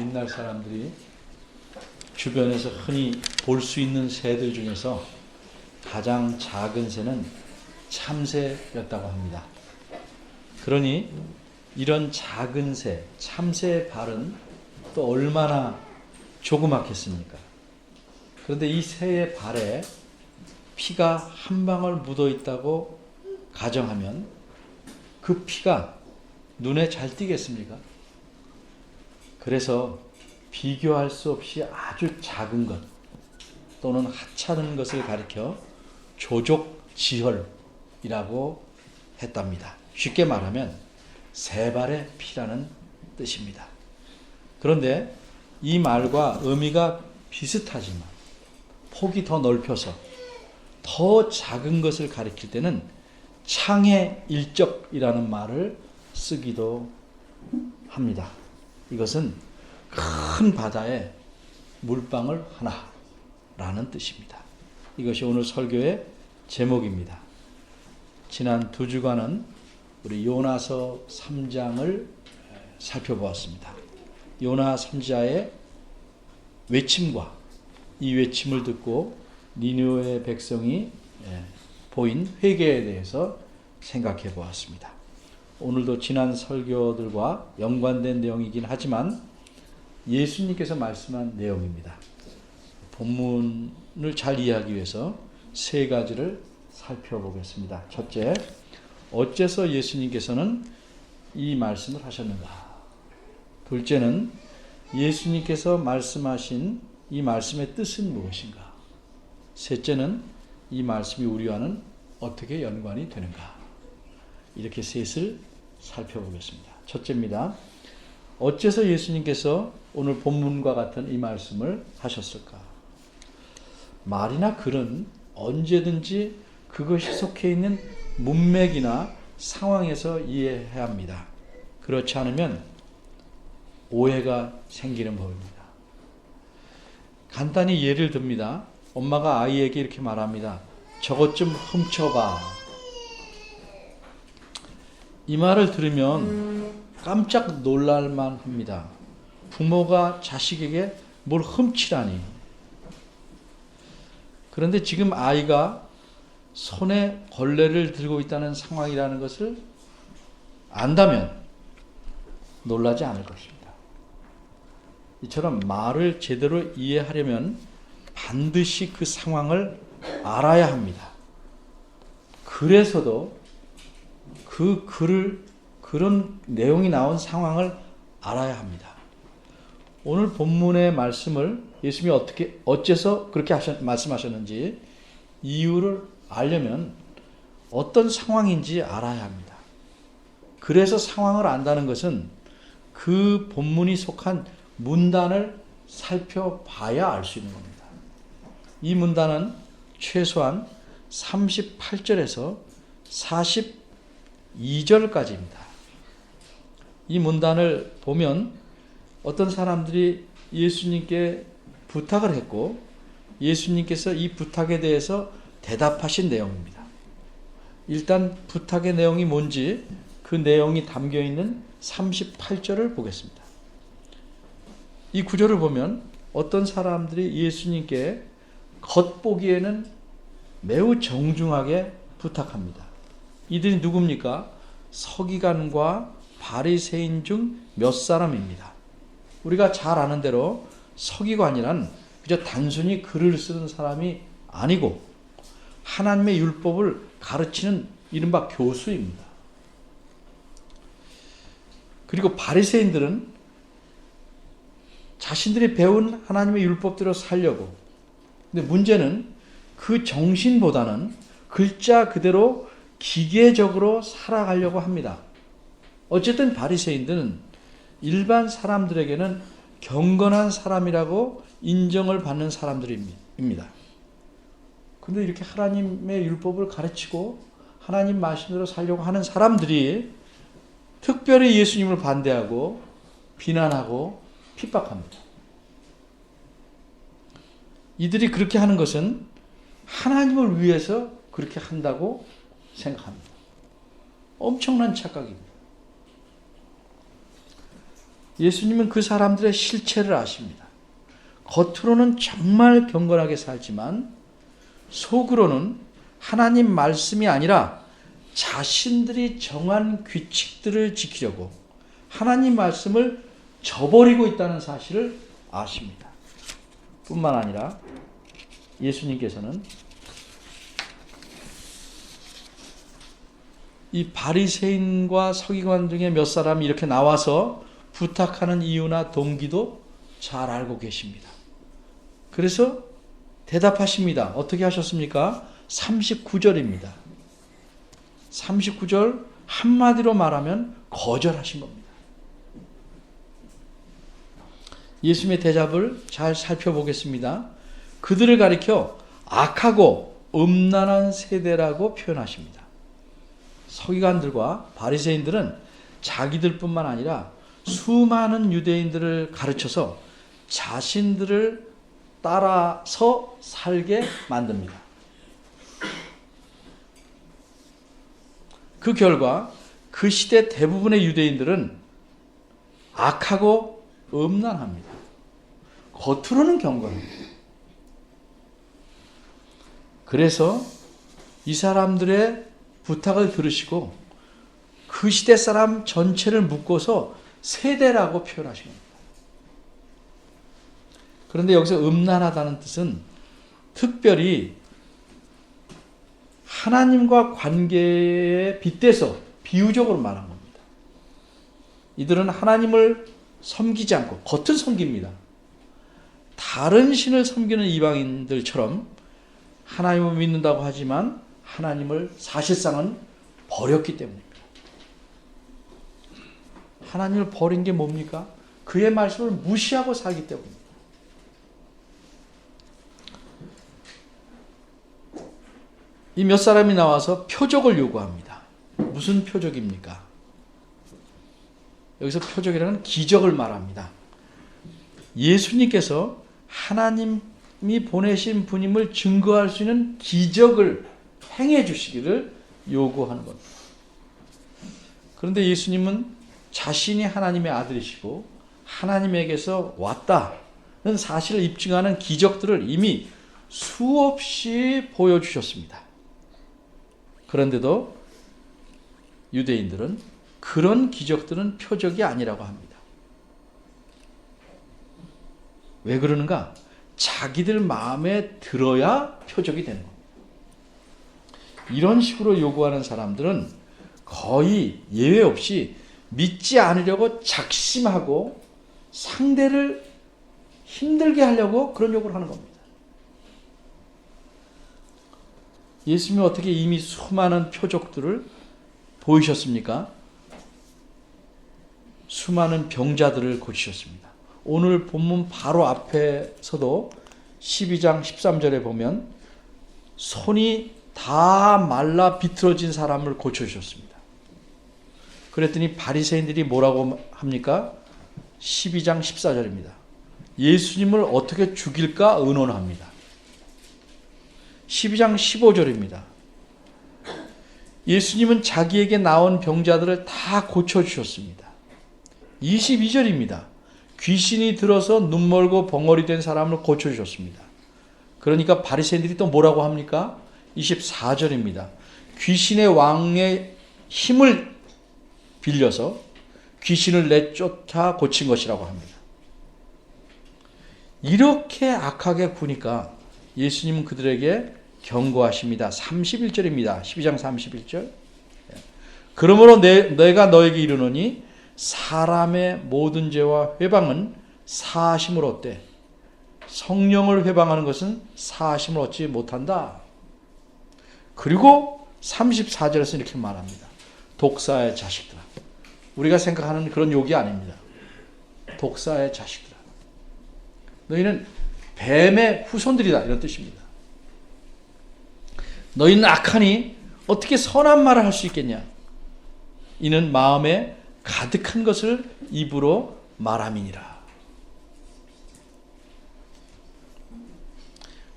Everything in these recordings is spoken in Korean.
옛날 사람들이 주변에서 흔히 볼 수 있는 새들 중에서 가장 작은 새는 참새였다고 합니다. 그러니 이런 작은 새, 참새의 발은 또 얼마나 조그맣겠습니까? 그런데 이 새의 발에 피가 한 방울 묻어 있다고 가정하면 그 피가 눈에 잘 띄겠습니까? 그래서 비교할 수 없이 아주 작은 것 또는 하찮은 것을 가리켜 조족지혈이라고 했답니다. 쉽게 말하면 새발의 피라는 뜻입니다. 그런데 이 말과 의미가 비슷하지만 폭이 더 넓혀서 더 작은 것을 가리킬 때는 창의 일적이라는 말을 쓰기도 합니다. 이것은 큰 바다에 물방울 하나라는 뜻입니다. 이것이 오늘 설교의 제목입니다. 지난 2주간은 우리 요나서 3장을 살펴보았습니다. 요나 선지자의 외침과 이 외침을 듣고 니느웨 백성이 보인 회개에 대해서 생각해 보았습니다. 오늘도 지난 설교들과 연관된 내용이긴 하지만 예수님께서 말씀한 내용입니다. 본문을 잘 이해하기 위해서 3가지를 살펴보겠습니다. 첫째, 어째서 예수님께서는 이 말씀을 하셨는가? 둘째는 예수님께서 말씀하신 이 말씀의 뜻은 무엇인가? 셋째는 이 말씀이 우리와는 어떻게 연관이 되는가? 이렇게 셋을 살펴보겠습니다. 첫째입니다. 어째서 예수님께서 오늘 본문과 같은 이 말씀을 하셨을까? 말이나 글은 언제든지 그것이 속해 있는 문맥이나 상황에서 이해해야 합니다. 그렇지 않으면 오해가 생기는 법입니다. 간단히 예를 듭니다. 엄마가 아이에게 이렇게 말합니다. 저것 좀 훔쳐봐. 이 말을 들으면 깜짝 놀랄만 합니다. 부모가 자식에게 뭘 훔치라니. 그런데 지금 아이가 손에 걸레를 들고 있다는 상황이라는 것을 안다면 놀라지 않을 것입니다. 이처럼 말을 제대로 이해하려면 반드시 그 상황을 알아야 합니다. 그래서도 그 글을 그런 내용이 나온 상황을 알아야 합니다. 오늘 본문의 말씀을 예수님이 어째서 그렇게 말씀하셨는지 이유를 알려면 어떤 상황인지 알아야 합니다. 그래서 상황을 안다는 것은 그 본문이 속한 문단을 살펴봐야 알 수 있는 겁니다. 이 문단은 최소한 38절에서 42절까지입니다. 이 문단을 보면 어떤 사람들이 예수님께 부탁을 했고 예수님께서 이 부탁에 대해서 대답하신 내용입니다. 일단 부탁의 내용이 뭔지 그 내용이 담겨있는 38절을 보겠습니다. 이 구절을 보면 어떤 사람들이 예수님께 겉보기에는 매우 정중하게 부탁합니다. 이들이 누굽니까? 서기관과 바리새인 중 몇 사람입니다. 우리가 잘 아는 대로 서기관이란 그저 단순히 글을 쓰는 사람이 아니고 하나님의 율법을 가르치는 이른바 교수입니다. 그리고 바리새인들은 자신들이 배운 하나님의 율법대로 살려고, 근데 문제는 그 정신보다는 글자 그대로 기계적으로 살아가려고 합니다. 어쨌든 바리새인들은 일반 사람들에게는 경건한 사람이라고 인정을 받는 사람들입니다. 그런데 이렇게 하나님의 율법을 가르치고 하나님 말씀대로 살려고 하는 사람들이 특별히 예수님을 반대하고 비난하고 핍박합니다. 이들이 그렇게 하는 것은 하나님을 위해서 그렇게 한다고 생각합니다. 엄청난 착각입니다. 예수님은 그 사람들의 실체를 아십니다. 겉으로는 정말 경건하게 살지만 속으로는 하나님 말씀이 아니라 자신들이 정한 규칙들을 지키려고 하나님 말씀을 저버리고 있다는 사실을 아십니다. 뿐만 아니라 예수님께서는 이 바리새인과 서기관 중에 몇 사람이 이렇게 나와서 부탁하는 이유나 동기도 잘 알고 계십니다. 그래서 대답하십니다. 어떻게 하셨습니까? 39절입니다. 39절 한마디로 말하면 거절하신 겁니다. 예수님의 대답을 잘 살펴보겠습니다. 그들을 가리켜 악하고 음란한 세대라고 표현하십니다. 서기관들과 바리새인들은 자기들뿐만 아니라 수많은 유대인들을 가르쳐서 자신들을 따라서 살게 만듭니다. 그 결과 그 시대 대부분의 유대인들은 악하고 음란합니다. 겉으로는 경건합니다. 그래서 이 사람들의 부탁을 들으시고 그 시대 사람 전체를 묶어서 세대라고 표현하신 겁니다. 그런데 여기서 음란하다는 뜻은 특별히 하나님과 관계에 빗대서 비유적으로 말한 겁니다. 이들은 하나님을 섬기지 않고 겉은 섬깁니다. 다른 신을 섬기는 이방인들처럼 하나님을 믿는다고 하지만 하나님을 사실상은 버렸기 때문입니다. 하나님을 버린 게 뭡니까? 그의 말씀을 무시하고 살기 때문입니다. 이 몇 사람이 나와서 표적을 요구합니다. 무슨 표적입니까? 여기서 표적이라는 기적을 말합니다. 예수님께서 하나님이 보내신 분임을 증거할 수 있는 기적을 행해 주시기를 요구하는 겁니다. 그런데 예수님은 자신이 하나님의 아들이시고 하나님에게서 왔다는 사실을 입증하는 기적들을 이미 수없이 보여주셨습니다. 그런데도 유대인들은 그런 기적들은 표적이 아니라고 합니다. 왜 그러는가? 자기들 마음에 들어야 표적이 되는 겁니다. 이런 식으로 요구하는 사람들은 거의 예외 없이 믿지 않으려고 작심하고 상대를 힘들게 하려고 그런 요구를 하는 겁니다. 예수님이 어떻게 이미 수많은 표적들을 보이셨습니까? 수많은 병자들을 고치셨습니다. 오늘 본문 바로 앞에서도 12장 13절에 보면 손이 다 말라 비틀어진 사람을 고쳐주셨습니다. 그랬더니 바리새인들이 뭐라고 합니까? 12장 14절입니다. 예수님을 어떻게 죽일까 의논합니다. 12장 15절입니다. 예수님은 자기에게 나온 병자들을 다 고쳐주셨습니다. 22절입니다. 귀신이 들어서 눈멀고 벙어리 된 사람을 고쳐주셨습니다. 그러니까 바리새인들이 또 뭐라고 합니까? 24절입니다. 귀신의 왕의 힘을 빌려서 귀신을 내쫓아 고친 것이라고 합니다. 이렇게 악하게 구니까 예수님은 그들에게 경고하십니다. 31절입니다. 12장 31절. 그러므로 내가 너에게 이르노니 사람의 모든 죄와 회방은 사하심을 얻되 성령을 회방하는 것은 사하심을 얻지 못한다. 그리고 34절에서 이렇게 말합니다. 독사의 자식들아. 우리가 생각하는 그런 욕이 아닙니다. 독사의 자식들아. 너희는 뱀의 후손들이다. 이런 뜻입니다. 너희는 악하니 어떻게 선한 말을 할 수 있겠냐? 이는 마음에 가득한 것을 입으로 말함이니라.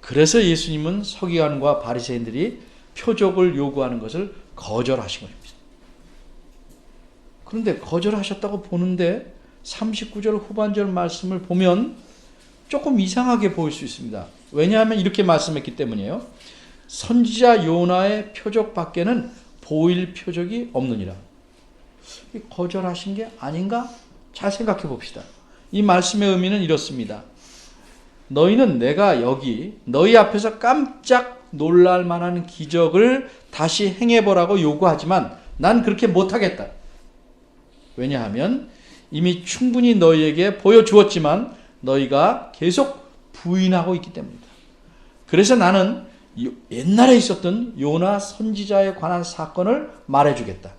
그래서 예수님은 서기관과 바리새인들이 표적을 요구하는 것을 거절하신 것입니다. 그런데 거절하셨다고 보는데 39절 후반절 말씀을 보면 조금 이상하게 보일 수 있습니다. 왜냐하면 이렇게 말씀했기 때문이에요. 선지자 요나의 표적 밖에는 보일 표적이 없느니라. 거절하신 게 아닌가? 잘 생각해 봅시다. 이 말씀의 의미는 이렇습니다. 너희는 내가 여기 너희 앞에서 깜짝 놀랄 만한 기적을 다시 행해보라고 요구하지만 난 그렇게 못하겠다. 왜냐하면 이미 충분히 너희에게 보여주었지만 너희가 계속 부인하고 있기 때문이다. 그래서 나는 옛날에 있었던 요나 선지자에 관한 사건을 말해주겠다.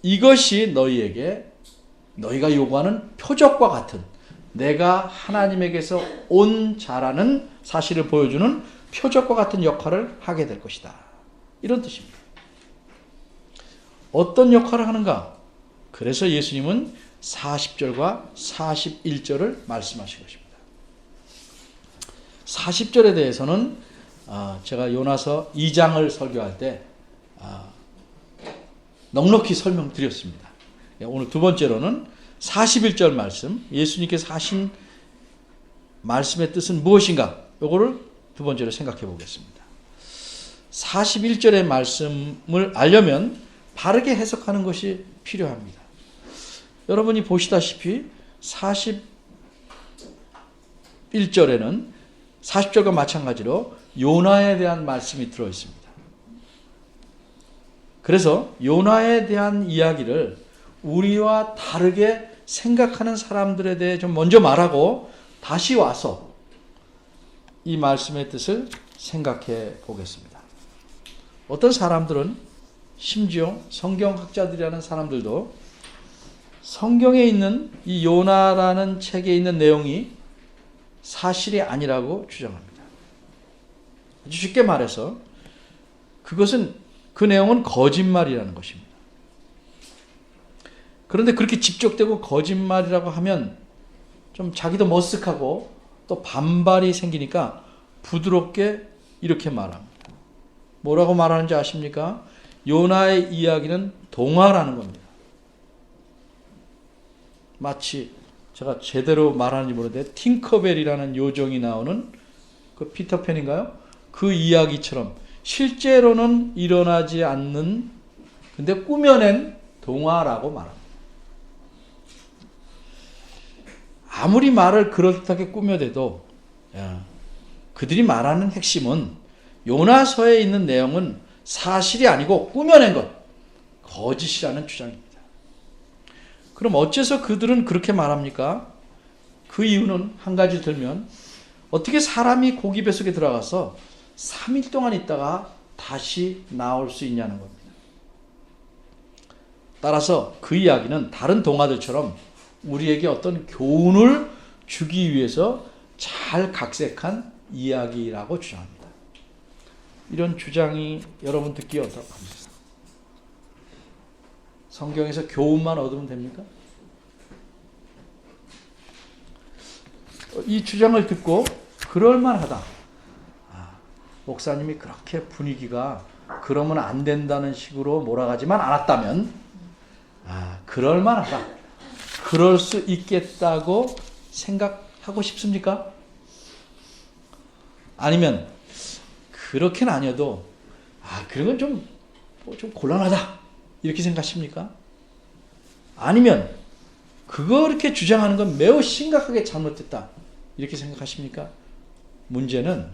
이것이 너희가 요구하는 표적과 같은 내가 하나님에게서 온 자라는 사실을 보여주는 표적과 같은 역할을 하게 될 것이다. 이런 뜻입니다. 어떤 역할을 하는가? 그래서 예수님은 40절과 41절을 말씀하신 것입니다. 40절에 대해서는 제가 요나서 2장을 설교할 때 넉넉히 설명드렸습니다. 오늘 두 번째로는 41절 말씀, 예수님께서 하신 말씀의 뜻은 무엇인가? 이거를 두 번째로 생각해 보겠습니다. 41절의 말씀을 알려면 바르게 해석하는 것이 필요합니다. 여러분이 보시다시피 41절에는 40절과 마찬가지로 요나에 대한 말씀이 들어 있습니다. 그래서 요나에 대한 이야기를 우리와 다르게 생각하는 사람들에 대해 좀 먼저 말하고 다시 와서 이 말씀의 뜻을 생각해 보겠습니다. 어떤 사람들은 심지어 성경학자들이라는 사람들도 성경에 있는 이 요나라는 책에 있는 내용이 사실이 아니라고 주장합니다. 아주 쉽게 말해서 그 내용은 거짓말이라는 것입니다. 그런데 그렇게 직접되고 거짓말이라고 하면 좀 자기도 머쓱하고 또 반발이 생기니까 부드럽게 이렇게 말합니다. 뭐라고 말하는지 아십니까? 요나의 이야기는 동화라는 겁니다. 마치 제가 제대로 말하는지 모르는데 팅커벨이라는 요정이 나오는 그 피터팬인가요? 그 이야기처럼 실제로는 일어나지 않는 근데 꾸며낸 동화라고 말합니다. 아무리 말을 그럴듯하게 꾸며대도 그들이 말하는 핵심은 요나서에 있는 내용은 사실이 아니고 꾸며낸 것, 거짓이라는 주장입니다. 그럼 어째서 그들은 그렇게 말합니까? 그 이유는 한 가지 들면 어떻게 사람이 고기 뱃속에 들어가서 3일 동안 있다가 다시 나올 수 있냐는 겁니다. 따라서 그 이야기는 다른 동화들처럼 우리에게 어떤 교훈을 주기 위해서 잘 각색한 이야기라고 주장합니다. 이런 주장이 여러분 듣기에 어떻습니까? 성경에서 교훈만 얻으면 됩니까? 이 주장을 듣고 그럴만하다. 목사님이 그렇게 분위기가 그러면 안 된다는 식으로 몰아가지만 않았다면 그럴만하다. 그럴 수 있겠다고 생각하고 싶습니까? 아니면 그렇게는 아니어도 그런 건 좀 곤란하다 이렇게 생각하십니까? 아니면 그렇게 주장하는 건 매우 심각하게 잘못됐다 이렇게 생각하십니까? 문제는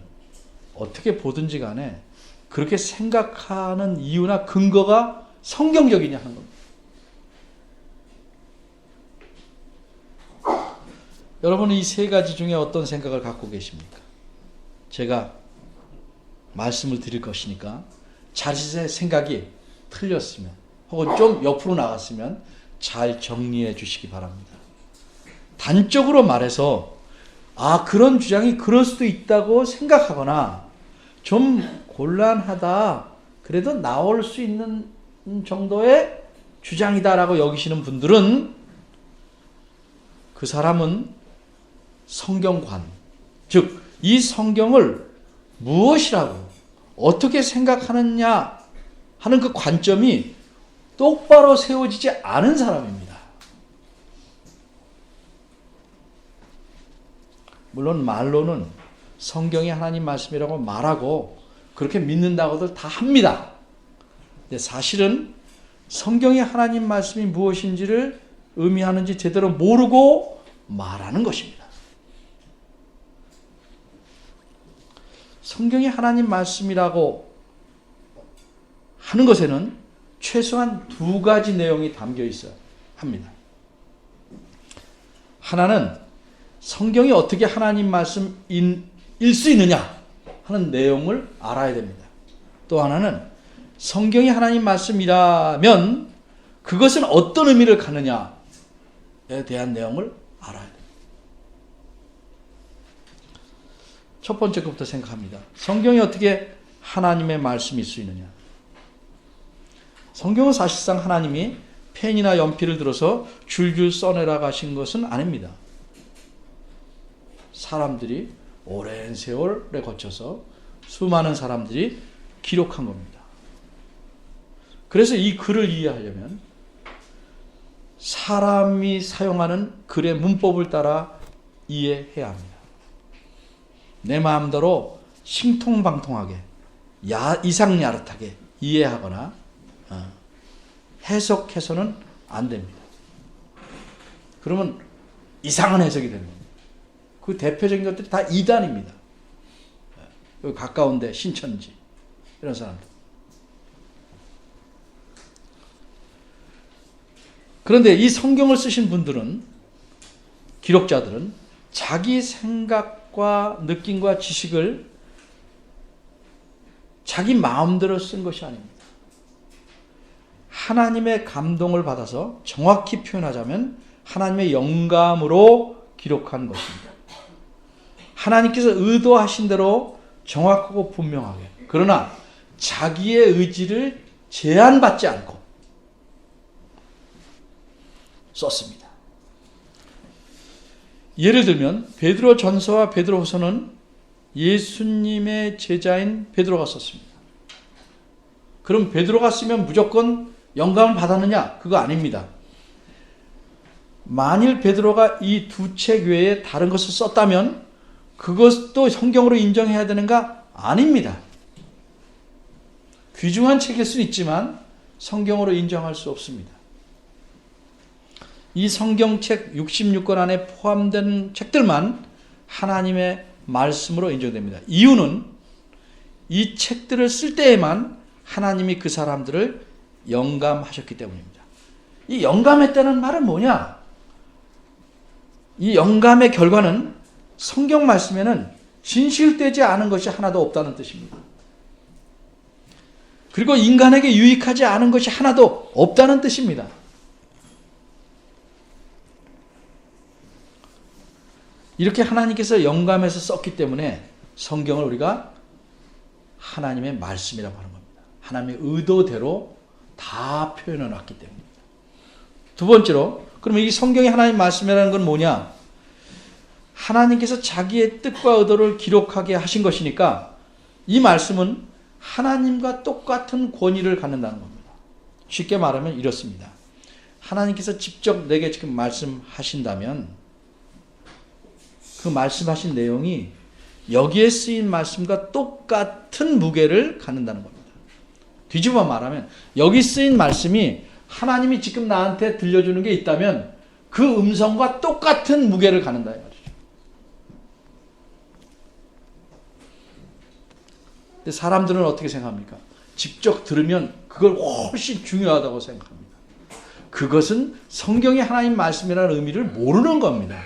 어떻게 보든지 간에 그렇게 생각하는 이유나 근거가 성경적이냐 하는 겁니다. 여러분은 이 세 가지 중에 어떤 생각을 갖고 계십니까? 제가 말씀을 드릴 것이니까 자신의 생각이 틀렸으면 혹은 좀 옆으로 나갔으면 잘 정리해 주시기 바랍니다. 단적으로 말해서 그런 주장이 그럴 수도 있다고 생각하거나 좀 곤란하다 그래도 나올 수 있는 정도의 주장이다라고 여기시는 분들은 그 사람은 성경관, 즉 이 성경을 무엇이라고 어떻게 생각하느냐 하는 그 관점이 똑바로 세워지지 않은 사람입니다. 물론 말로는 성경이 하나님 말씀이라고 말하고 그렇게 믿는다고들 다 합니다. 근데 사실은 성경이 하나님 말씀이 무엇인지를 의미하는지 제대로 모르고 말하는 것입니다. 성경이 하나님 말씀이라고 하는 것에는 최소한 두 가지 내용이 담겨 있어야 합니다. 하나는 성경이 어떻게 하나님 말씀일 수 있느냐 하는 내용을 알아야 됩니다. 또 하나는 성경이 하나님 말씀이라면 그것은 어떤 의미를 갖느냐에 대한 내용을 알아야 됩니다. 첫 번째 것부터 생각합니다. 성경이 어떻게 하나님의 말씀일 수 있느냐. 성경은 사실상 하나님이 펜이나 연필을 들어서 줄줄 써내라 하신 것은 아닙니다. 사람들이 오랜 세월에 거쳐서 수많은 사람들이 기록한 겁니다. 그래서 이 글을 이해하려면 사람이 사용하는 글의 문법을 따라 이해해야 합니다. 내 마음대로 신통방통하게 이상야릇하게 이해하거나 해석해서는 안 됩니다. 그러면 이상한 해석이 되는 겁니다. 그 대표적인 것들이 다 이단입니다. 여기 가까운데 신천지 이런 사람들. 그런데 이 성경을 쓰신 분들은, 기록자들은 자기 생각과 느낌과 지식을 자기 마음대로 쓴 것이 아닙니다. 하나님의 감동을 받아서 정확히 표현하자면 하나님의 영감으로 기록한 것입니다. 하나님께서 의도하신 대로 정확하고 분명하게, 그러나 자기의 의지를 제한받지 않고 썼습니다. 예를 들면 베드로 전서와 베드로 후서는 예수님의 제자인 베드로가 썼습니다. 그럼 베드로가 쓰면 무조건 영감을 받았느냐? 그거 아닙니다. 만일 베드로가 이 두 책 외에 다른 것을 썼다면 그것도 성경으로 인정해야 되는가? 아닙니다. 귀중한 책일 수 있지만 성경으로 인정할 수 없습니다. 이 성경책 66권 안에 포함된 책들만 하나님의 말씀으로 인정됩니다. 이유는 이 책들을 쓸 때에만 하나님이 그 사람들을 영감하셨기 때문입니다. 이 영감했다는 말은 뭐냐? 이 영감의 결과는 성경 말씀에는 진실되지 않은 것이 하나도 없다는 뜻입니다. 그리고 인간에게 유익하지 않은 것이 하나도 없다는 뜻입니다. 이렇게 하나님께서 영감해서 썼기 때문에 성경을 우리가 하나님의 말씀이라고 하는 겁니다. 하나님의 의도대로 다 표현해 놨기 때문입니다. 두 번째로, 그러면 이 성경이 하나님 말씀이라는 건 뭐냐? 하나님께서 자기의 뜻과 의도를 기록하게 하신 것이니까 이 말씀은 하나님과 똑같은 권위를 갖는다는 겁니다. 쉽게 말하면 이렇습니다. 하나님께서 직접 내게 지금 말씀하신다면 그 말씀하신 내용이 여기에 쓰인 말씀과 똑같은 무게를 갖는다는 겁니다. 뒤집어 말하면 여기 쓰인 말씀이 하나님이 지금 나한테 들려주는 게 있다면 그 음성과 똑같은 무게를 갖는다 이 말이죠. 근데 사람들은 어떻게 생각합니까? 직접 들으면 그걸 훨씬 중요하다고 생각합니다. 그것은 성경이 하나님 말씀이라는 의미를 모르는 겁니다.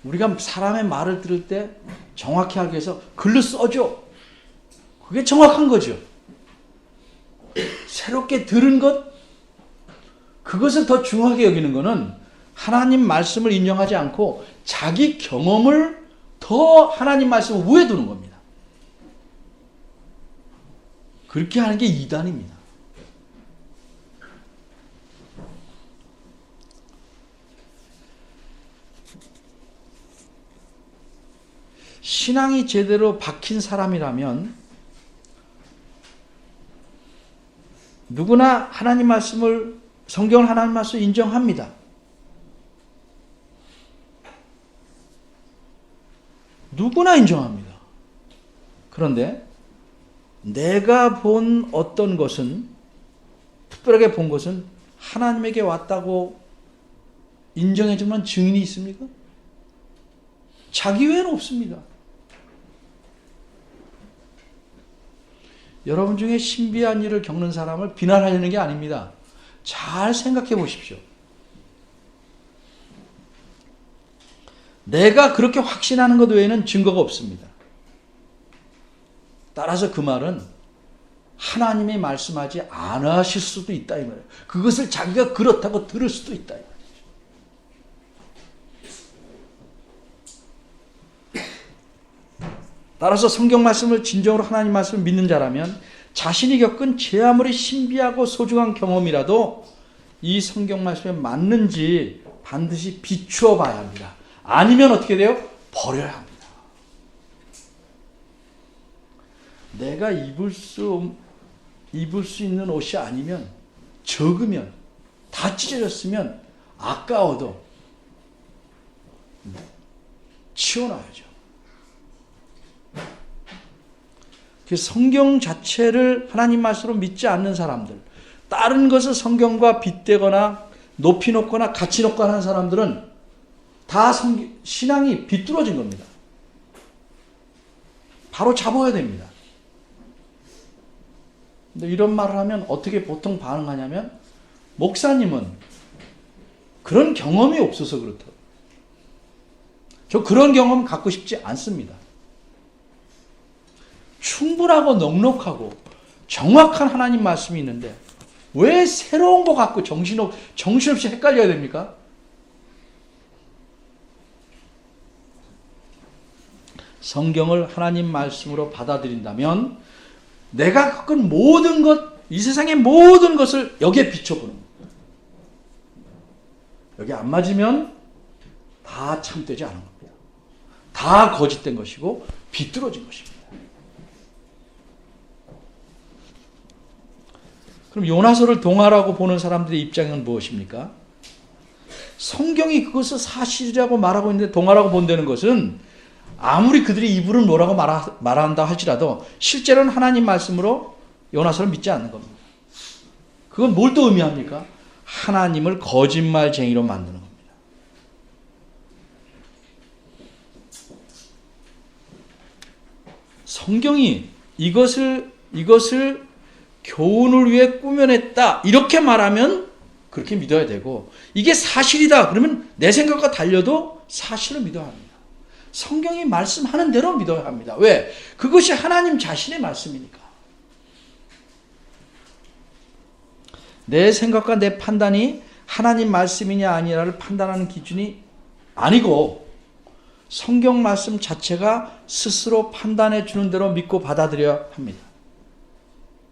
우리가 사람의 말을 들을 때 정확히 하기 위해서 글로 써줘. 그게 정확한 거죠. 새롭게 들은 것, 그것을 더 중요하게 여기는 것은 하나님 말씀을 인정하지 않고 자기 경험을 더 하나님 말씀 위에 두는 겁니다. 그렇게 하는 게 이단입니다. 신앙이 제대로 박힌 사람이라면 누구나 하나님 말씀을, 성경을 하나님 말씀을 인정합니다. 누구나 인정합니다. 그런데 내가 본 어떤 것은, 특별하게 본 것은 하나님에게 왔다고 인정해 만한 증인이 있습니까? 자기 외에는 없습니다. 여러분 중에 신비한 일을 겪는 사람을 비난하려는 게 아닙니다. 잘 생각해 보십시오. 내가 그렇게 확신하는 것 외에는 증거가 없습니다. 따라서 그 말은 하나님이 말씀하지 않으실 수도 있다 이 말이에요. 그것을 자기가 그렇다고 들을 수도 있다 이 말이에요. 따라서 성경 말씀을 진정으로 하나님 말씀을 믿는 자라면 자신이 겪은 제 아무리 신비하고 소중한 경험이라도 이 성경 말씀에 맞는지 반드시 비추어 봐야 합니다. 아니면 어떻게 돼요? 버려야 합니다. 내가 입을 수 있는 옷이 아니면, 적으면, 다 찢어졌으면 아까워도 치워놔야죠. 성경 자체를 하나님 말씀으로 믿지 않는 사람들, 다른 것을 성경과 빗대거나 높이 놓거나 같이 놓거나 하는 사람들은 다 신앙이 비뚤어진 겁니다. 바로 잡아야 됩니다. 근데 이런 말을 하면 어떻게 보통 반응하냐면, 목사님은 그런 경험이 없어서 그렇다고. 저 그런 경험 갖고 싶지 않습니다. 충분하고 넉넉하고 정확한 하나님 말씀이 있는데 왜 새로운 거 갖고 정신없이 헷갈려야 됩니까? 성경을 하나님 말씀으로 받아들인다면 내가 겪은 모든 것, 이 세상의 모든 것을 여기에 비춰보는 겁니다. 여기 안 맞으면 다 참되지 않은 겁니다. 다 거짓된 것이고 비뚤어진 것입니다. 그럼 요나서를 동화라고 보는 사람들의 입장은 무엇입니까? 성경이 그것을 사실이라고 말하고 있는데 동화라고 본다는 것은 아무리 그들이 입으로 뭐라고 말한다 할지라도 실제로는 하나님 말씀으로 요나서를 믿지 않는 겁니다. 그건 뭘 또 의미합니까? 하나님을 거짓말쟁이로 만드는 겁니다. 성경이 이것을 교훈을 위해 꾸며냈다 이렇게 말하면 그렇게 믿어야 되고, 이게 사실이다 그러면 내 생각과 달려도 사실을 믿어야 합니다. 성경이 말씀하는 대로 믿어야 합니다. 왜? 그것이 하나님 자신의 말씀이니까. 내 생각과 내 판단이 하나님 말씀이냐 아니냐를 판단하는 기준이 아니고 성경 말씀 자체가 스스로 판단해 주는 대로 믿고 받아들여야 합니다.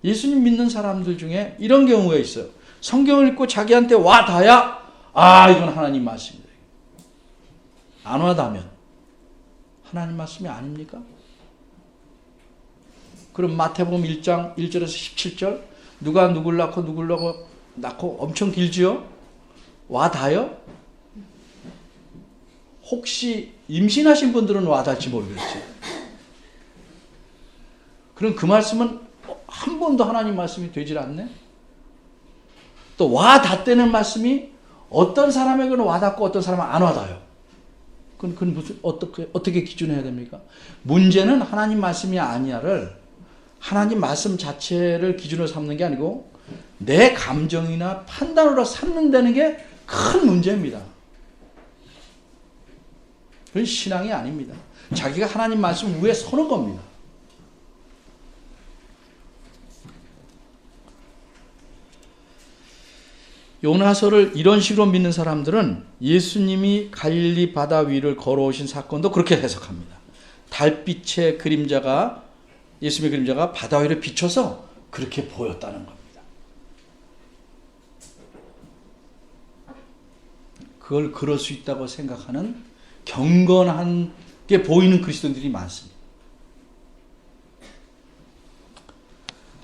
예수님 믿는 사람들 중에 이런 경우가 있어요. 성경을 읽고 자기한테 와닿아야 이건 하나님 말씀이다. 안 와닿으면 하나님 말씀이 아닙니까? 그럼 마태복음 1장 1절에서 17절 누가 누굴 낳고 엄청 길지요? 와닿아요? 혹시 임신하신 분들은 와닿을지 모르겠지. 그럼 그 말씀은 한 번도 하나님 말씀이 되질 않네? 또 와닿다는 말씀이 어떤 사람에게는 와닿고 어떤 사람은 안 와닿아요. 그건 무슨 어떻게 기준해야 됩니까? 문제는 하나님 말씀이 아니야를 하나님 말씀 자체를 기준으로 삼는 게 아니고 내 감정이나 판단으로 삼는다는 게 큰 문제입니다. 그건 신앙이 아닙니다. 자기가 하나님 말씀 위에 서는 겁니다. 요나서를 이런 식으로 믿는 사람들은 예수님이 갈릴리 바다 위를 걸어오신 사건도 그렇게 해석합니다. 달빛의 그림자가, 예수님의 그림자가 바다 위를 비춰서 그렇게 보였다는 겁니다. 그걸 그럴 수 있다고 생각하는 경건한 게 보이는 그리스도인들이 많습니다.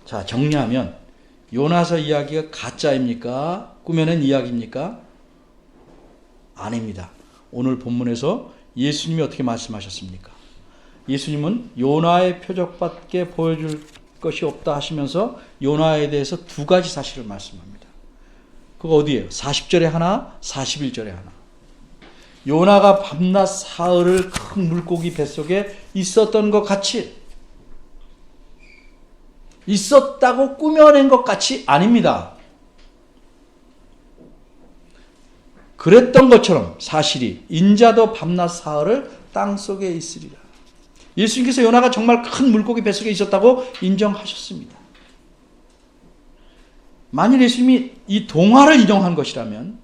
자, 정리하면 요나서 이야기가 가짜입니까? 꾸며낸 이야기입니까? 아닙니다. 오늘 본문에서 예수님이 어떻게 말씀하셨습니까? 예수님은 요나의 표적밖에 보여줄 것이 없다 하시면서 요나에 대해서 두 가지 사실을 말씀합니다. 그거 어디예요? 40절에 하나, 41절에 하나. 요나가 밤낮 사흘을 큰 물고기 뱃속에 있었던 것 같이, 있었다고 꾸며낸 것 같이 아닙니다. 그랬던 것처럼 사실이 인자도 밤낮 사흘을 땅속에 있으리라. 예수님께서 요나가 정말 큰 물고기 뱃속에 있었다고 인정하셨습니다. 만일 예수님이 이 동화를 인용한 것이라면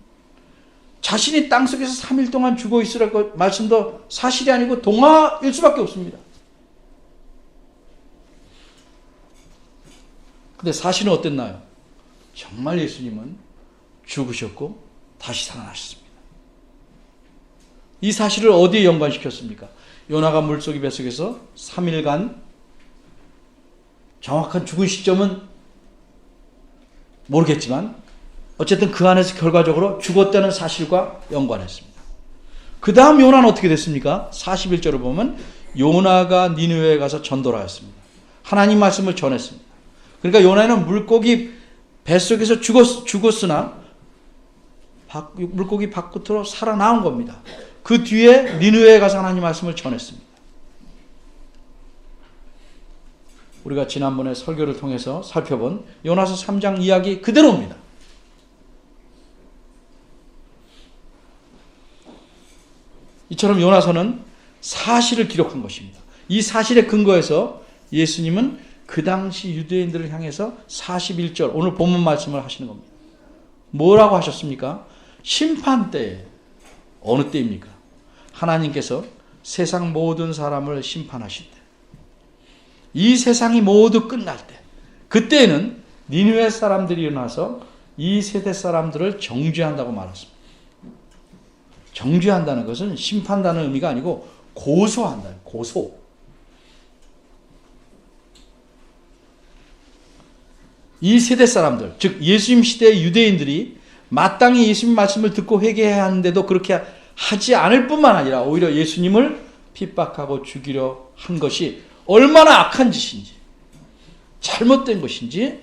자신이 땅속에서 3일 동안 죽어 있으라고 말씀도 사실이 아니고 동화일 수밖에 없습니다. 근데 사실은 어땠나요? 정말 예수님은 죽으셨고 다시 살아나셨습니다. 이 사실을 어디에 연관시켰습니까? 요나가 물속의 뱃속에서 3일간, 정확한 죽은 시점은 모르겠지만 어쨌든 그 안에서 결과적으로 죽었다는 사실과 연관했습니다. 그 다음 요나는 어떻게 됐습니까? 41절을 보면 요나가 니느웨에 가서 전도를 하였습니다. 하나님 말씀을 전했습니다. 그러니까 요나는 물고기 뱃속에서 죽었으나 물고기 밖으로 살아나온 겁니다. 그 뒤에 니느웨에 가서 하나님 말씀을 전했습니다. 우리가 지난번에 설교를 통해서 살펴본 요나서 3장 이야기 그대로입니다. 이처럼 요나서는 사실을 기록한 것입니다. 이 사실에 근거해서 예수님은 그 당시 유대인들을 향해서 41절 오늘 본문 말씀을 하시는 겁니다. 뭐라고 하셨습니까? 심판 때에, 어느 때입니까? 하나님께서 세상 모든 사람을 심판하실 때, 이 세상이 모두 끝날 때, 그때에는 니느웨 사람들이 일어나서 이 세대 사람들을 정죄한다고 말했습니다. 정죄한다는 것은 심판다는 의미가 아니고 고소한다. 고소. 이 세대 사람들, 즉 예수님 시대의 유대인들이 마땅히 예수님 말씀을 듣고 회개해야 하는데도 그렇게 하지 않을 뿐만 아니라 오히려 예수님을 핍박하고 죽이려 한 것이 얼마나 악한 짓인지, 잘못된 것인지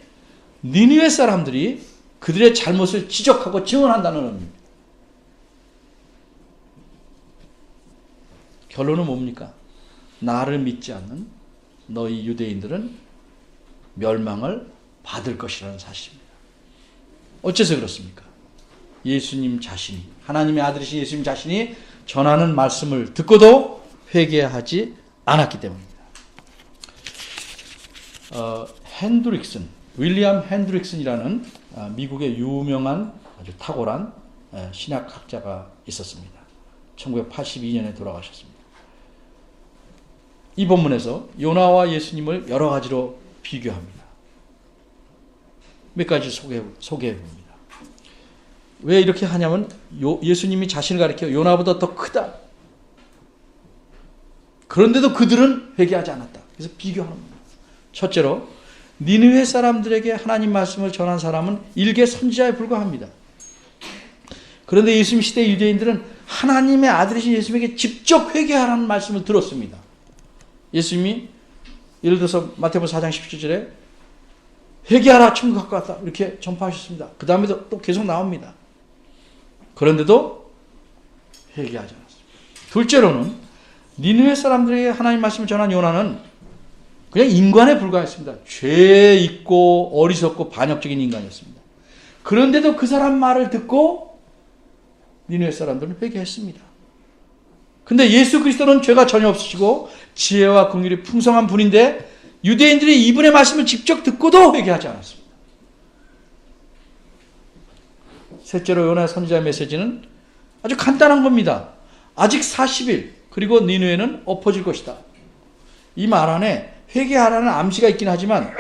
니느웨 사람들이 그들의 잘못을 지적하고 증언한다는 의미입니다. 결론은 뭡니까? 나를 믿지 않는 너희 유대인들은 멸망을 받을 것이라는 사실입니다. 어째서 그렇습니까? 예수님 자신이, 하나님의 아들이신 예수님 자신이 전하는 말씀을 듣고도 회개하지 않았기 때문입니다. 윌리엄 핸드릭슨이라는 미국의 유명한 아주 탁월한 신학학자가 있었습니다. 1982년에 돌아가셨습니다. 이 본문에서 요나와 예수님을 여러 가지로 비교합니다. 몇 가지 소개해 봅니다. 왜 이렇게 하냐면 예수님이 자신을 가리켜 요나보다 더 크다. 그런데도 그들은 회개하지 않았다. 그래서 비교하는 겁니다. 첫째로 니느웨 사람들에게 하나님 말씀을 전한 사람은 일개 선지자에 불과합니다. 그런데 예수님 시대 유대인들은 하나님의 아들이신 예수님에게 직접 회개하라는 말씀을 들었습니다. 예수님이 예를 들어서 마태복음 4장 17절에 회개하라 천국 가까웠다 이렇게 전파하셨습니다. 그 다음에도 또 계속 나옵니다. 그런데도 회개하지 않았습니다. 둘째로는 니느웨 사람들에게 하나님 말씀을 전한 요나는 그냥 인간에 불과했습니다. 죄 있고 어리석고 반역적인 인간이었습니다. 그런데도 그 사람 말을 듣고 니느웨 사람들은 회개했습니다. 근데 예수 그리스도는 죄가 전혀 없으시고 지혜와 긍휼이 풍성한 분인데 유대인들이 이분의 말씀을 직접 듣고도 회개하지 않았습니다. 셋째로 요나 선지자의 메시지는 아주 간단한 겁니다. 아직 40일 그리고 니느웨는 엎어질 것이다. 이 말 안에 회개하라는 암시가 있긴 하지만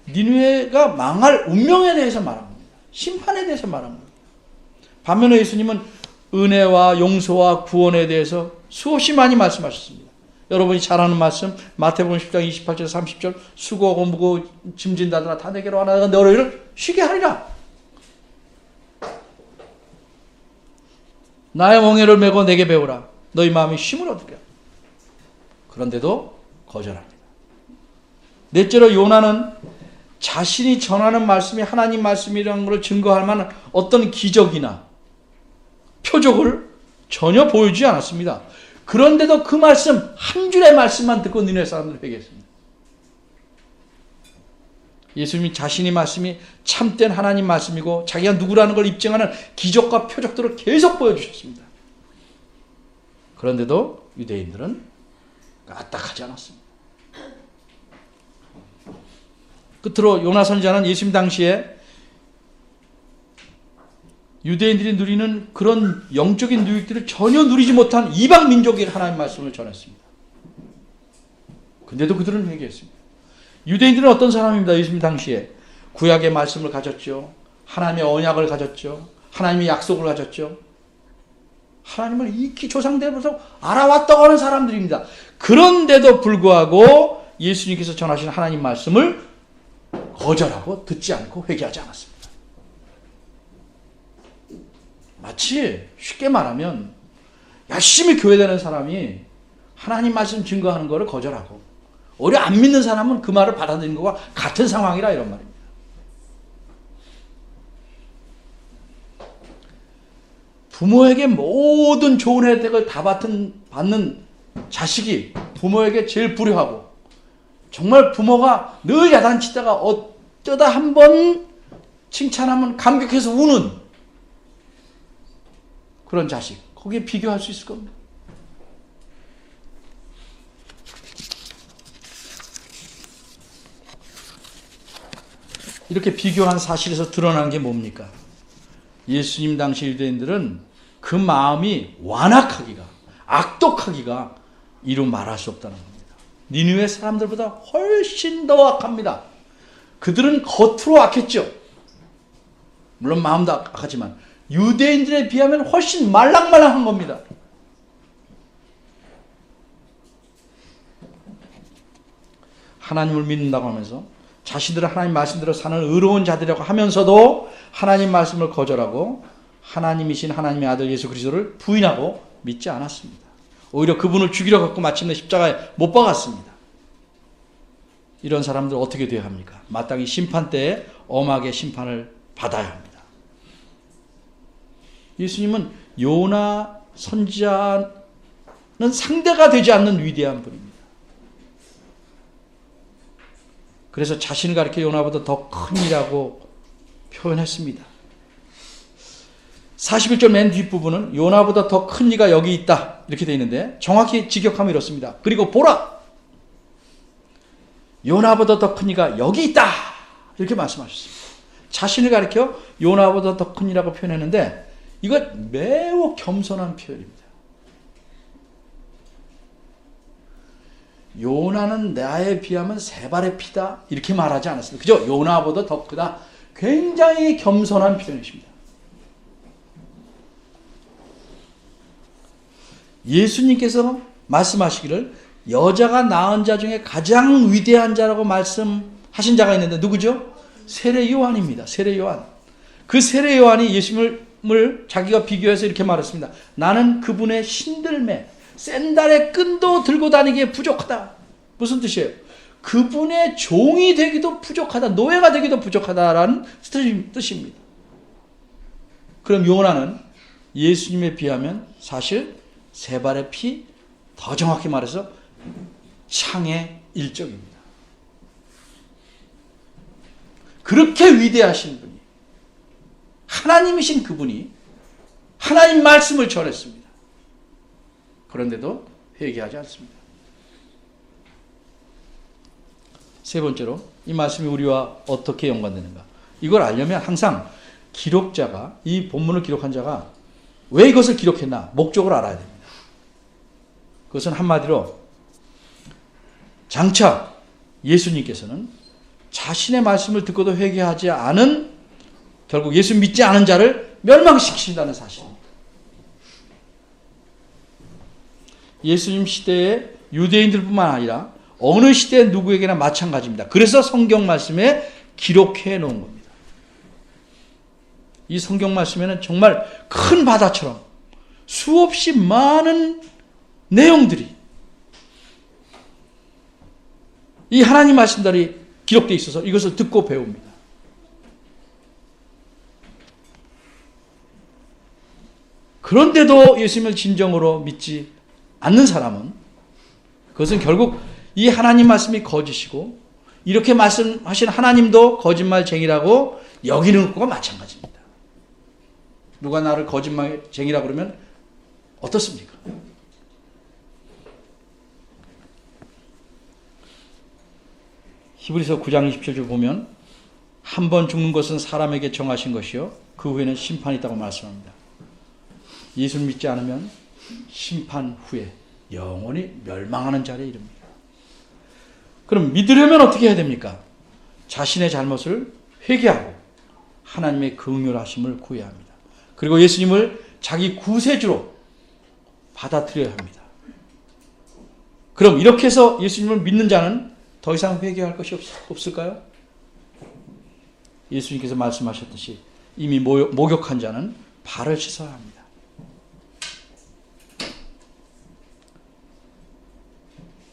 니느웨가 망할 운명에 대해서 말한 겁니다. 심판에 대해서 말한 겁니다. 반면에 예수님은 은혜와 용서와 구원에 대해서 수없이 많이 말씀하셨습니다. 여러분이 잘 아는 말씀 마태복음 10장 28절 30절 수고하고 무거워 짐진 자들아 다 내게로 와 내가 너희를 쉬게 하리라. 나의 멍에를 메고 내게 배우라. 너희 마음이 쉼을 얻으리라. 그런데도 거절합니다. 넷째로 요나는 자신이 전하는 말씀이 하나님 말씀이라는 것을 증거할 만한 어떤 기적이나 표적을 전혀 보여주지 않았습니다. 그런데도 그 말씀 한 줄의 말씀만 듣고 니네 사람들 회개했습니다. 예수님이 자신의 말씀이 참된 하나님 말씀이고 자기가 누구라는 걸 입증하는 기적과 표적들을 계속 보여주셨습니다. 그런데도 유대인들은 까딱하지 않았습니다. 끝으로 요나 선지자는 예수님 당시에 유대인들이 누리는 그런 영적인 유익들을 전혀 누리지 못한 이방 민족에게 하나님의 말씀을 전했습니다. 근데도 그들은 회개했습니다. 유대인들은 어떤 사람입니다. 예수님 당시에 구약의 말씀을 가졌죠. 하나님의 언약을 가졌죠. 하나님의 약속을 가졌죠. 하나님을 익히 조상들부터 알아왔다고 하는 사람들입니다. 그런데도 불구하고 예수님께서 전하신 하나님 말씀을 거절하고 듣지 않고 회개하지 않았습니다. 마치 쉽게 말하면 열심히 교회다니는 사람이 하나님 말씀 증거하는 것을 거절하고 오히려 안 믿는 사람은 그 말을 받아들이는 것과 같은 상황이라 이런 말입니다. 부모에게 모든 좋은 혜택을 다 받는 자식이 부모에게 제일 불효하고 정말 부모가 늘 야단치다가 어쩌다 한번 칭찬하면 감격해서 우는 그런 자식, 거기에 비교할 수 있을 겁니다. 이렇게 비교한 사실에서 드러난 게 뭡니까? 예수님 당시 유대인들은 그 마음이 완악하기가, 악독하기가 이루 말할 수 없다는 겁니다. 니느웨 사람들보다 훨씬 더 악합니다. 그들은 겉으로 악했죠. 물론 마음도 악하지만 유대인들에 비하면 훨씬 말랑말랑한 겁니다. 하나님을 믿는다고 하면서 자신들은 하나님 말씀대로 사는 의로운 자들이라고 하면서도 하나님 말씀을 거절하고 하나님이신 하나님의 아들 예수 그리스도를 부인하고 믿지 않았습니다. 오히려 그분을 죽이려 갖고 마침내 십자가에 못 박았습니다. 이런 사람들 어떻게 되어야 합니까? 마땅히 심판 때에 엄하게 심판을 받아야 합니다. 예수님은 요나 선지자는 상대가 되지 않는 위대한 분입니다. 그래서 자신을 가리켜 요나보다 더 큰 이라고 표현했습니다. 41절 맨 뒷부분은 요나보다 더 큰 이가 여기 있다 이렇게 되어 있는데 정확히 직역하면 이렇습니다. 그리고 보라! 요나보다 더 큰 이가 여기 있다 이렇게 말씀하셨습니다. 자신을 가리켜 요나보다 더 큰 이라고 표현했는데 이건 매우 겸손한 표현입니다. 요나는 나에 비하면 세 발의 피다 이렇게 말하지 않았습니다. 그죠? 요나보다 더 크다. 굉장히 겸손한 표현이십니다. 예수님께서 말씀하시기를 여자가 낳은 자 중에 가장 위대한 자라고 말씀하신 자가 있는데 누구죠? 세례 요한입니다. 세례 요한. 그 세례 요한이 예수님을 자기가 비교해서 이렇게 말했습니다. 나는 그분의 신들매 샌달의 끈도 들고 다니기에 부족하다. 무슨 뜻이에요? 그분의 종이 되기도 부족하다. 노예가 되기도 부족하다라는 뜻입니다. 그럼 요나는 예수님에 비하면 사실 세 발의 피, 더 정확히 말해서 창의 일적입니다. 그렇게 위대하신 분이, 하나님이신 그분이 하나님 말씀을 전했습니다. 그런데도 회개하지 않습니다. 세 번째로 이 말씀이 우리와 어떻게 연관되는가? 이걸 알려면 항상 기록자가, 이 본문을 기록한 자가 왜 이것을 기록했나? 목적을 알아야 됩니다. 그것은 한마디로 장차 예수님께서는 자신의 말씀을 듣고도 회개하지 않은, 결국 예수 믿지 않은 자를 멸망시키신다는 사실입니다. 예수님 시대에 유대인들뿐만 아니라 어느 시대 누구에게나 마찬가지입니다. 그래서 성경 말씀에 기록해 놓은 겁니다. 이 성경 말씀에는 정말 큰 바다처럼 수없이 많은 내용들이 이 하나님 말씀들이 기록되어 있어서 이것을 듣고 배웁니다. 그런데도 예수님을 진정으로 믿지 않는 사람은 그것은 결국 이 하나님 말씀이 거짓이고 이렇게 말씀하신 하나님도 거짓말쟁이라고 여기는 것과 마찬가지입니다. 누가 나를 거짓말쟁이라고 그러면 어떻습니까? 히브리서 9장 27절 보면 한 번 죽는 것은 사람에게 정하신 것이요 그 후에는 심판이 있다고 말씀합니다. 예수를 믿지 않으면 심판 후에 영원히 멸망하는 자리에 이릅니다. 그럼 믿으려면 어떻게 해야 됩니까? 자신의 잘못을 회개하고 하나님의 긍휼하심을 구해야 합니다. 그리고 예수님을 자기 구세주로 받아들여야 합니다. 그럼 이렇게 해서 예수님을 믿는 자는 더 이상 회개할 것이 없을까요? 예수님께서 말씀하셨듯이 이미 목욕한 자는 발을 씻어야 합니다.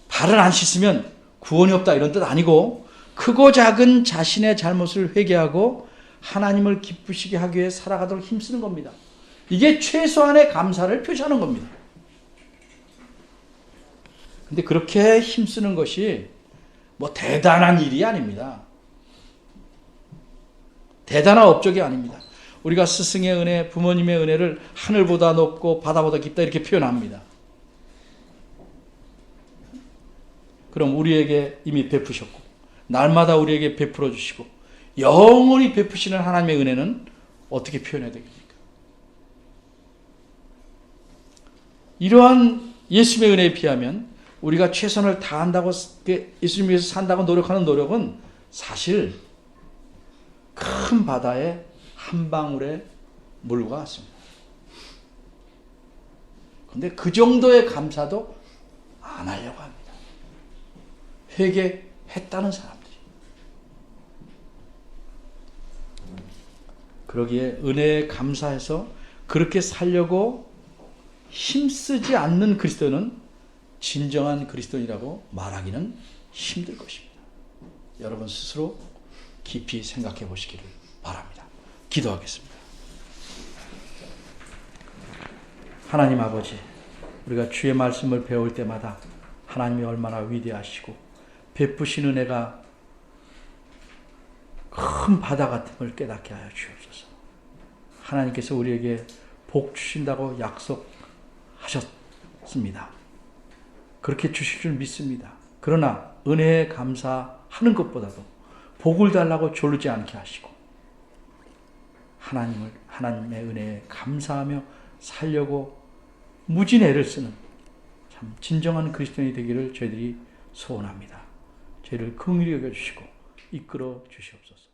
발을 안 씻으면 구원이 없다 이런 뜻 아니고 크고 작은 자신의 잘못을 회개하고 하나님을 기쁘시게 하기 위해 살아가도록 힘쓰는 겁니다. 이게 최소한의 감사를 표시하는 겁니다. 근데 그렇게 힘쓰는 것이 뭐 대단한 일이 아닙니다. 대단한 업적이 아닙니다. 우리가 스승의 은혜, 부모님의 은혜를 하늘보다 높고 바다보다 깊다 이렇게 표현합니다. 그럼 우리에게 이미 베푸셨고 날마다 우리에게 베풀어 주시고 영원히 베푸시는 하나님의 은혜는 어떻게 표현해야 되겠습니까? 이러한 예수님의 은혜에 비하면 우리가 최선을 다한다고 예수님 위해서 산다고 노력하는 노력은 사실 큰 바다의 한 방울의 물과 같습니다. 그런데 그 정도의 감사도 안 하려고 합니다. 회개했다는 사람들이. 그러기에 은혜에 감사해서 그렇게 살려고 힘쓰지 않는 그리스도는 진정한 그리스도인이라고 말하기는 힘들 것입니다. 여러분 스스로 깊이 생각해 보시기를 바랍니다. 기도하겠습니다. 하나님 아버지, 우리가 주의 말씀을 배울 때마다 하나님이 얼마나 위대하시고 베푸신 은혜가 큰 바다 같음을 깨닫게 하여 주옵소서. 하나님께서 우리에게 복 주신다고 약속하셨습니다. 그렇게 주실 줄 믿습니다. 그러나 은혜에 감사하는 것보다도 복을 달라고 졸르지 않게 하시고 하나님의 은혜에 감사하며 살려고 무진 애를 쓰는 참 진정한 그리스도인이 되기를 저희들이 소원합니다. 저희를 긍휼히 여겨주시고 이끌어 주시옵소서.